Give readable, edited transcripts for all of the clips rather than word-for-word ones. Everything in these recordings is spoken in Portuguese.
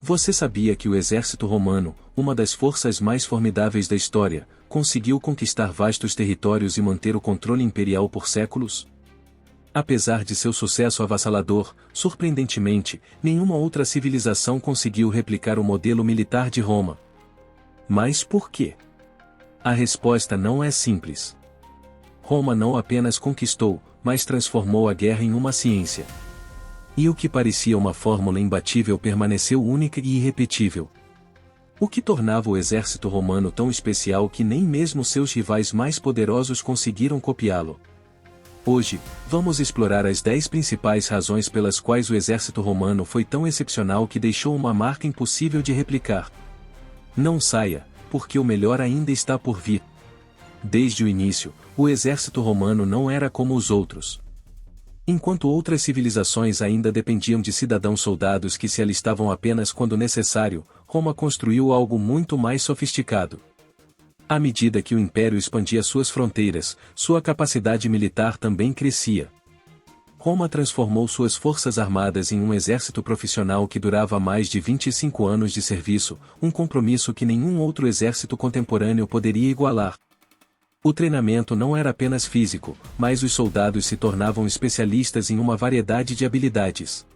Você sabia que o exército romano, uma das forças mais formidáveis da história, conseguiu conquistar vastos territórios e manter o controle imperial por séculos? Apesar de seu sucesso avassalador, surpreendentemente, nenhuma outra civilização conseguiu replicar o modelo militar de Roma. Mas por quê? A resposta não é simples. Roma não apenas conquistou, mas transformou a guerra em uma ciência. E o que parecia uma fórmula imbatível permaneceu única e irrepetível. O que tornava o exército romano tão especial que nem mesmo seus rivais mais poderosos conseguiram copiá-lo? Hoje, vamos explorar as 10 principais razões pelas quais o exército romano foi tão excepcional que deixou uma marca impossível de replicar. Não saia, porque o melhor ainda está por vir. Desde o início, o exército romano não era como os outros. Enquanto outras civilizações ainda dependiam de cidadãos-soldados que se alistavam apenas quando necessário, Roma construiu algo muito mais sofisticado. À medida que o império expandia suas fronteiras, sua capacidade militar também crescia. Roma transformou suas forças armadas em um exército profissional que durava mais de 25 anos de serviço, um compromisso que nenhum outro exército contemporâneo poderia igualar. O treinamento não era apenas físico, mas os soldados se tornavam especialistas em uma variedade de habilidades.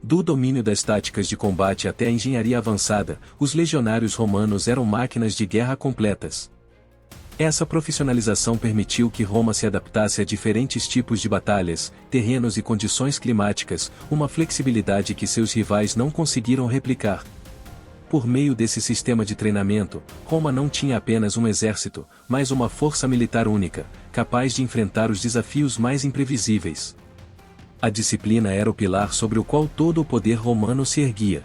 Do domínio das táticas de combate até a engenharia avançada, os legionários romanos eram máquinas de guerra completas. Essa profissionalização permitiu que Roma se adaptasse a diferentes tipos de batalhas, terrenos e condições climáticas, uma flexibilidade que seus rivais não conseguiram replicar. Por meio desse sistema de treinamento, Roma não tinha apenas um exército, mas uma força militar única, capaz de enfrentar os desafios mais imprevisíveis. A disciplina era o pilar sobre o qual todo o poder romano se erguia.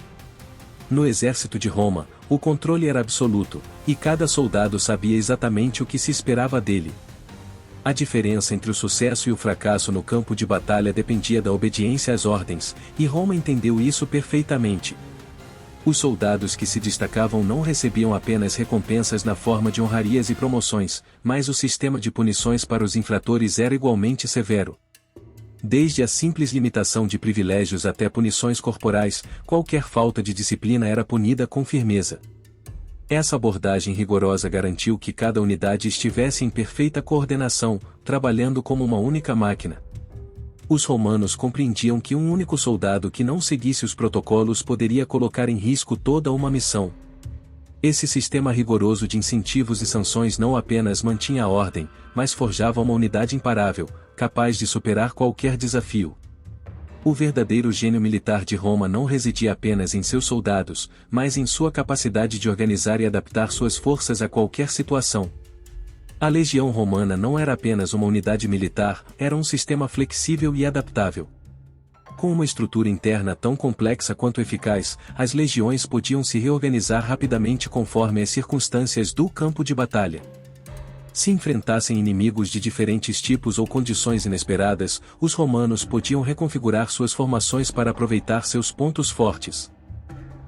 No exército de Roma, o controle era absoluto, e cada soldado sabia exatamente o que se esperava dele. A diferença entre o sucesso e o fracasso no campo de batalha dependia da obediência às ordens, e Roma entendeu isso perfeitamente. Os soldados que se destacavam não recebiam apenas recompensas na forma de honrarias e promoções, mas o sistema de punições para os infratores era igualmente severo. Desde a simples limitação de privilégios até punições corporais, qualquer falta de disciplina era punida com firmeza. Essa abordagem rigorosa garantiu que cada unidade estivesse em perfeita coordenação, trabalhando como uma única máquina. Os romanos compreendiam que um único soldado que não seguisse os protocolos poderia colocar em risco toda uma missão. Esse sistema rigoroso de incentivos e sanções não apenas mantinha a ordem, mas forjava uma unidade imparável, capaz de superar qualquer desafio. O verdadeiro gênio militar de Roma não residia apenas em seus soldados, mas em sua capacidade de organizar e adaptar suas forças a qualquer situação. A legião romana não era apenas uma unidade militar, era um sistema flexível e adaptável. Com uma estrutura interna tão complexa quanto eficaz, as legiões podiam se reorganizar rapidamente conforme as circunstâncias do campo de batalha. Se enfrentassem inimigos de diferentes tipos ou condições inesperadas, os romanos podiam reconfigurar suas formações para aproveitar seus pontos fortes.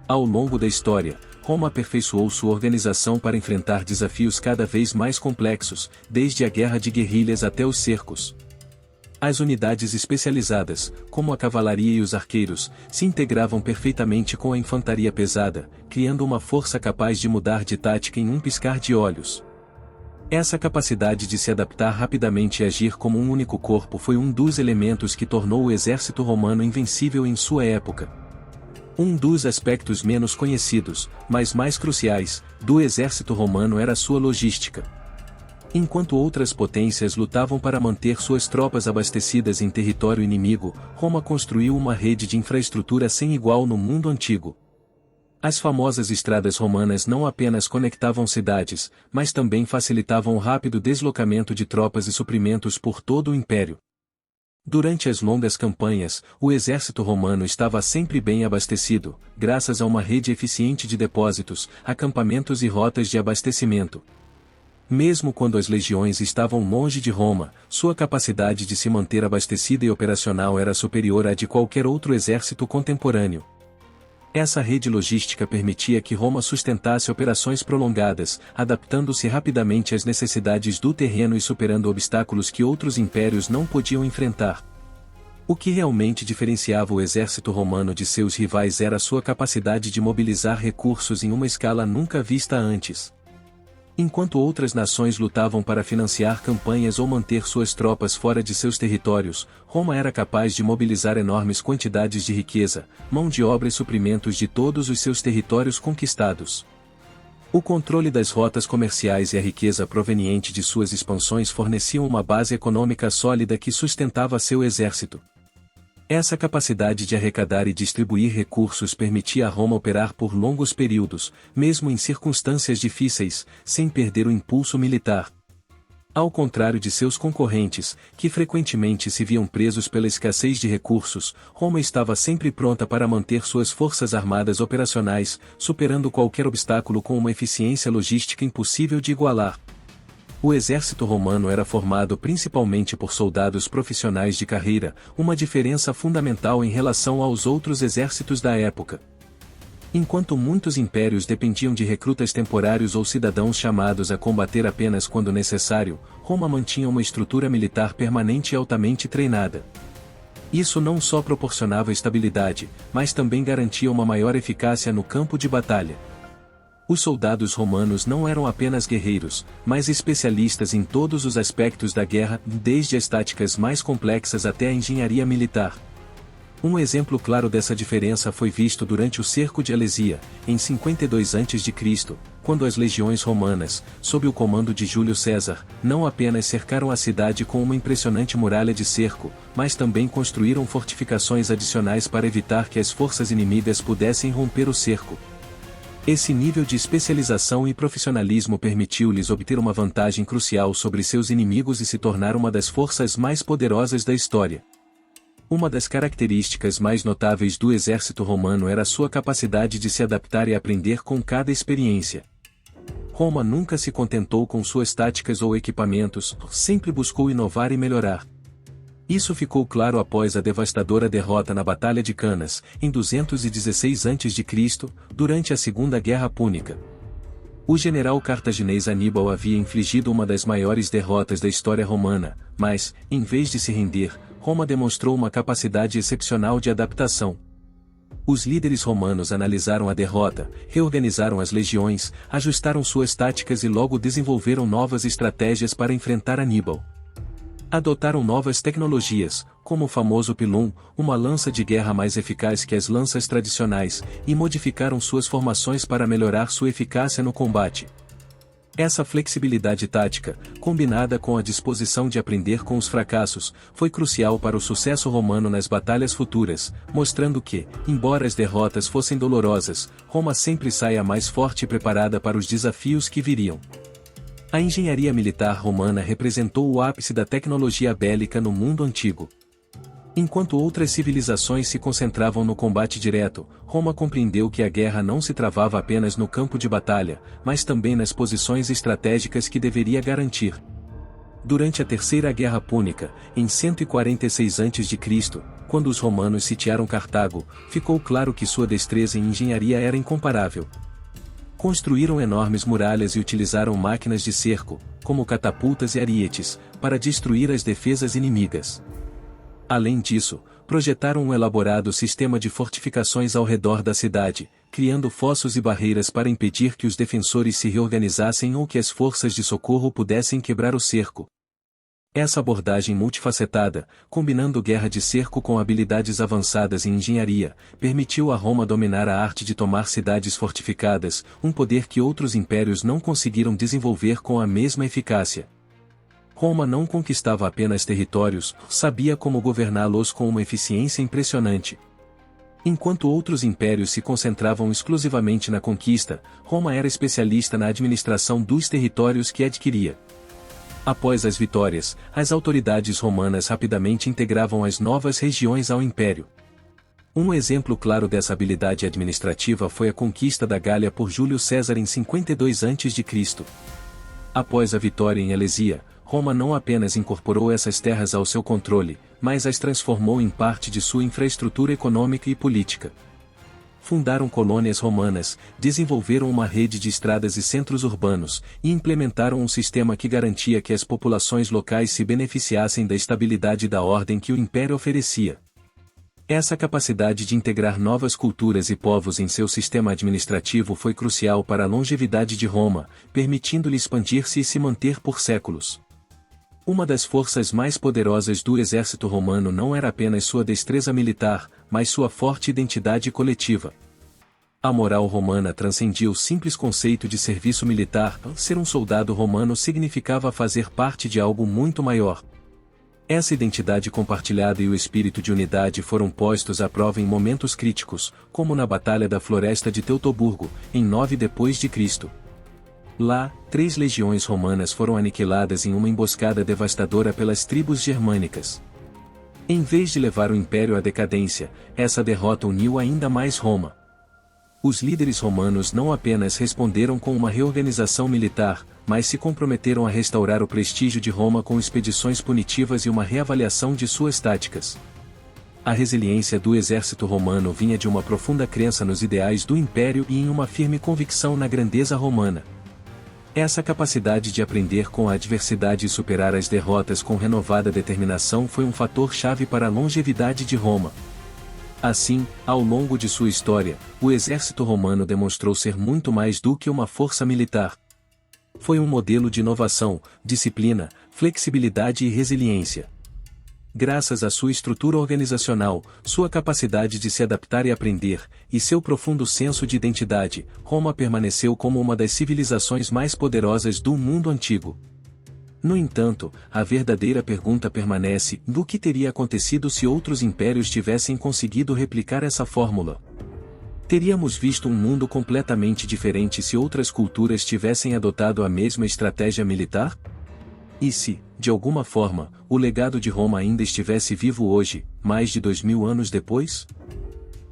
Ao longo da história, Roma aperfeiçoou sua organização para enfrentar desafios cada vez mais complexos, desde a guerra de guerrilhas até os cercos. As unidades especializadas, como a cavalaria e os arqueiros, se integravam perfeitamente com a infantaria pesada, criando uma força capaz de mudar de tática em um piscar de olhos. Essa capacidade de se adaptar rapidamente e agir como um único corpo foi um dos elementos que tornou o exército romano invencível em sua época. Um dos aspectos menos conhecidos, mas mais cruciais, do exército romano era sua logística. Enquanto outras potências lutavam para manter suas tropas abastecidas em território inimigo, Roma construiu uma rede de infraestrutura sem igual no mundo antigo. As famosas estradas romanas não apenas conectavam cidades, mas também facilitavam o rápido deslocamento de tropas e suprimentos por todo o império. Durante as longas campanhas, o exército romano estava sempre bem abastecido, graças a uma rede eficiente de depósitos, acampamentos e rotas de abastecimento. Mesmo quando as legiões estavam longe de Roma, sua capacidade de se manter abastecida e operacional era superior à de qualquer outro exército contemporâneo. Essa rede logística permitia que Roma sustentasse operações prolongadas, adaptando-se rapidamente às necessidades do terreno e superando obstáculos que outros impérios não podiam enfrentar. O que realmente diferenciava o exército romano de seus rivais era sua capacidade de mobilizar recursos em uma escala nunca vista antes. Enquanto outras nações lutavam para financiar campanhas ou manter suas tropas fora de seus territórios, Roma era capaz de mobilizar enormes quantidades de riqueza, mão de obra e suprimentos de todos os seus territórios conquistados. O controle das rotas comerciais e a riqueza proveniente de suas expansões forneciam uma base econômica sólida que sustentava seu exército. Essa capacidade de arrecadar e distribuir recursos permitia a Roma operar por longos períodos, mesmo em circunstâncias difíceis, sem perder o impulso militar. Ao contrário de seus concorrentes, que frequentemente se viam presos pela escassez de recursos, Roma estava sempre pronta para manter suas forças armadas operacionais, superando qualquer obstáculo com uma eficiência logística impossível de igualar. O exército romano era formado principalmente por soldados profissionais de carreira, uma diferença fundamental em relação aos outros exércitos da época. Enquanto muitos impérios dependiam de recrutas temporários ou cidadãos chamados a combater apenas quando necessário, Roma mantinha uma estrutura militar permanente e altamente treinada. Isso não só proporcionava estabilidade, mas também garantia uma maior eficácia no campo de batalha. Os soldados romanos não eram apenas guerreiros, mas especialistas em todos os aspectos da guerra, desde as táticas mais complexas até a engenharia militar. Um exemplo claro dessa diferença foi visto durante o cerco de Alesia, em 52 a.C., quando as legiões romanas, sob o comando de Júlio César, não apenas cercaram a cidade com uma impressionante muralha de cerco, mas também construíram fortificações adicionais para evitar que as forças inimigas pudessem romper o cerco. Esse nível de especialização e profissionalismo permitiu-lhes obter uma vantagem crucial sobre seus inimigos e se tornar uma das forças mais poderosas da história. Uma das características mais notáveis do exército romano era sua capacidade de se adaptar e aprender com cada experiência. Roma nunca se contentou com suas táticas ou equipamentos, sempre buscou inovar e melhorar. Isso ficou claro após a devastadora derrota na Batalha de Canas, em 216 a.C., durante a Segunda Guerra Púnica. O general cartaginês Aníbal havia infligido uma das maiores derrotas da história romana, mas, em vez de se render, Roma demonstrou uma capacidade excepcional de adaptação. Os líderes romanos analisaram a derrota, reorganizaram as legiões, ajustaram suas táticas e logo desenvolveram novas estratégias para enfrentar Aníbal. Adotaram novas tecnologias, como o famoso pilum, uma lança de guerra mais eficaz que as lanças tradicionais, e modificaram suas formações para melhorar sua eficácia no combate. Essa flexibilidade tática, combinada com a disposição de aprender com os fracassos, foi crucial para o sucesso romano nas batalhas futuras, mostrando que, embora as derrotas fossem dolorosas, Roma sempre saia mais forte e preparada para os desafios que viriam. A engenharia militar romana representou o ápice da tecnologia bélica no mundo antigo. Enquanto outras civilizações se concentravam no combate direto, Roma compreendeu que a guerra não se travava apenas no campo de batalha, mas também nas posições estratégicas que deveria garantir. Durante a Terceira Guerra Púnica, em 146 a.C., quando os romanos sitiaram Cartago, ficou claro que sua destreza em engenharia era incomparável. Construíram enormes muralhas e utilizaram máquinas de cerco, como catapultas e arietes, para destruir as defesas inimigas. Além disso, projetaram um elaborado sistema de fortificações ao redor da cidade, criando fossos e barreiras para impedir que os defensores se reorganizassem ou que as forças de socorro pudessem quebrar o cerco. Essa abordagem multifacetada, combinando guerra de cerco com habilidades avançadas em engenharia, permitiu a Roma dominar a arte de tomar cidades fortificadas, um poder que outros impérios não conseguiram desenvolver com a mesma eficácia. Roma não conquistava apenas territórios, sabia como governá-los com uma eficiência impressionante. Enquanto outros impérios se concentravam exclusivamente na conquista, Roma era especialista na administração dos territórios que adquiria. Após as vitórias, as autoridades romanas rapidamente integravam as novas regiões ao império. Um exemplo claro dessa habilidade administrativa foi a conquista da Gália por Júlio César em 52 a.C. Após a vitória em Alesia, Roma não apenas incorporou essas terras ao seu controle, mas as transformou em parte de sua infraestrutura econômica e política. fundaram colônias romanas, desenvolveram uma rede de estradas e centros urbanos, e implementaram um sistema que garantia que as populações locais se beneficiassem da estabilidade e da ordem que o império oferecia. Essa capacidade de integrar novas culturas e povos em seu sistema administrativo foi crucial para a longevidade de Roma, permitindo-lhe expandir-se e se manter por séculos. Uma das forças mais poderosas do exército romano não era apenas sua destreza militar, mas sua forte identidade coletiva. A moral romana transcendia o simples conceito de serviço militar. Ser um soldado romano significava fazer parte de algo muito maior. Essa identidade compartilhada e o espírito de unidade foram postos à prova em momentos críticos, como na Batalha da Floresta de Teutoburgo, em 9 d.C. Lá, 3 legiões romanas foram aniquiladas em uma emboscada devastadora pelas tribos germânicas. Em vez de levar o império à decadência, essa derrota uniu ainda mais Roma. Os líderes romanos não apenas responderam com uma reorganização militar, mas se comprometeram a restaurar o prestígio de Roma com expedições punitivas e uma reavaliação de suas táticas. A resiliência do exército romano vinha de uma profunda crença nos ideais do império e em uma firme convicção na grandeza romana. Essa capacidade de aprender com a adversidade e superar as derrotas com renovada determinação foi um fator-chave para a longevidade de Roma. Assim, ao longo de sua história, o exército romano demonstrou ser muito mais do que uma força militar. Foi um modelo de inovação, disciplina, flexibilidade e resiliência. Graças à sua estrutura organizacional, sua capacidade de se adaptar e aprender, e seu profundo senso de identidade, Roma permaneceu como uma das civilizações mais poderosas do mundo antigo. No entanto, a verdadeira pergunta permanece: do que teria acontecido se outros impérios tivessem conseguido replicar essa fórmula? Teríamos visto um mundo completamente diferente se outras culturas tivessem adotado a mesma estratégia militar? E se, de alguma forma, o legado de Roma ainda estivesse vivo hoje, mais de 2000 anos depois?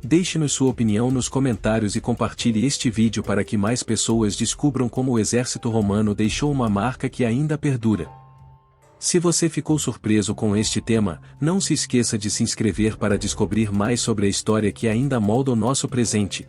Deixe-nos sua opinião nos comentários e compartilhe este vídeo para que mais pessoas descubram como o exército romano deixou uma marca que ainda perdura. Se você ficou surpreso com este tema, não se esqueça de se inscrever para descobrir mais sobre a história que ainda molda o nosso presente.